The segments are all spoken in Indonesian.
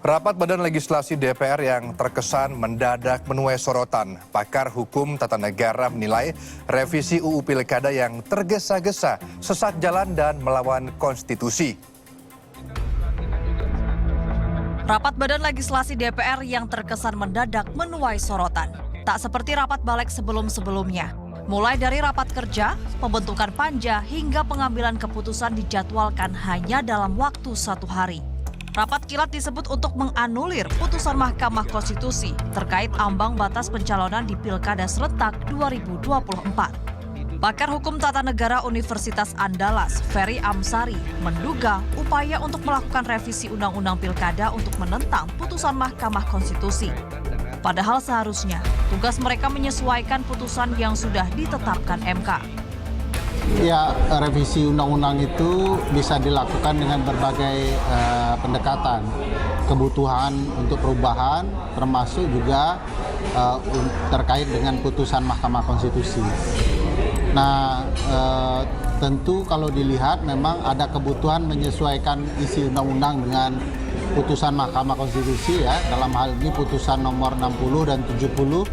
Rapat Badan Legislasi DPR yang terkesan mendadak menuai sorotan. Pakar hukum tata negara menilai revisi UU Pilkada yang tergesa-gesa, sesat jalan dan melawan konstitusi. Rapat Badan Legislasi DPR yang terkesan mendadak menuai sorotan. Tak seperti rapat balik sebelum-sebelumnya. Mulai dari rapat kerja, pembentukan panja, hingga pengambilan keputusan dijadwalkan hanya dalam waktu 1 hari. Rapat kilat disebut untuk menganulir putusan Mahkamah Konstitusi terkait ambang batas pencalonan di Pilkada serentak 2024. Pakar Hukum Tata Negara Universitas Andalas, Ferry Amsari, menduga upaya untuk melakukan revisi Undang-Undang Pilkada untuk menentang putusan Mahkamah Konstitusi. Padahal seharusnya tugas mereka menyesuaikan putusan yang sudah ditetapkan MK. Ya, revisi undang-undang itu bisa dilakukan dengan berbagai pendekatan, kebutuhan untuk perubahan, termasuk juga terkait dengan putusan Mahkamah Konstitusi. Nah, tentu kalau dilihat memang ada kebutuhan menyesuaikan isi undang-undang dengan putusan Mahkamah Konstitusi ya, dalam hal ini putusan nomor 60 dan 70.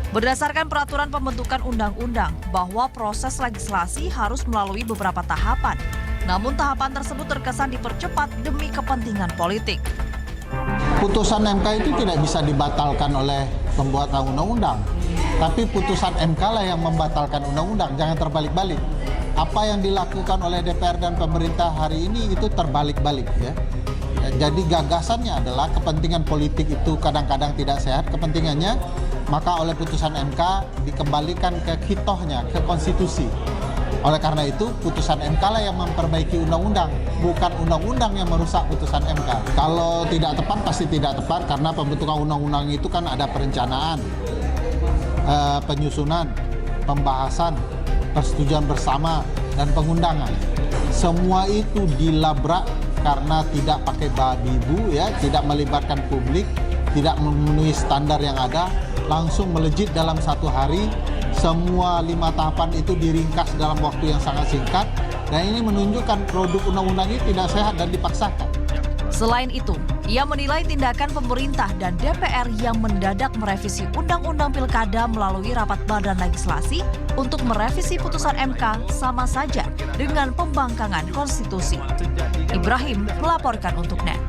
Berdasarkan peraturan pembentukan undang-undang bahwa proses legislasi harus melalui beberapa tahapan. Namun tahapan tersebut terkesan dipercepat demi kepentingan politik. Putusan MK itu tidak bisa dibatalkan oleh pembuat undang-undang. Tapi putusan MK lah yang membatalkan undang-undang, jangan terbalik-balik. Apa yang dilakukan oleh DPR dan pemerintah hari ini itu terbalik-balik ya. Jadi gagasannya adalah kepentingan politik itu kadang-kadang tidak sehat kepentingannya, maka oleh putusan MK dikembalikan ke hitohnya, ke konstitusi. Oleh karena itu putusan MK lah yang memperbaiki undang-undang, bukan undang-undang yang merusak putusan MK. Kalau tidak tepat pasti tidak tepat karena pembentukan undang-undang itu kan ada perencanaan, penyusunan, pembahasan, persetujuan bersama, dan pengundangan. Semua itu dilabrak karena tidak pakai babi bu ya, tidak melibatkan publik, tidak memenuhi standar yang ada, langsung melejit dalam 1 hari. Semua 5 tahapan itu diringkas dalam waktu yang sangat singkat, dan ini menunjukkan produk undang-undang ini tidak sehat dan dipaksakan. Selain itu, ia menilai tindakan pemerintah dan DPR yang mendadak merevisi Undang-Undang Pilkada melalui rapat Badan Legislasi untuk merevisi putusan MK sama saja dengan pembangkangan konstitusi. Ibrahim melaporkan untuk NET.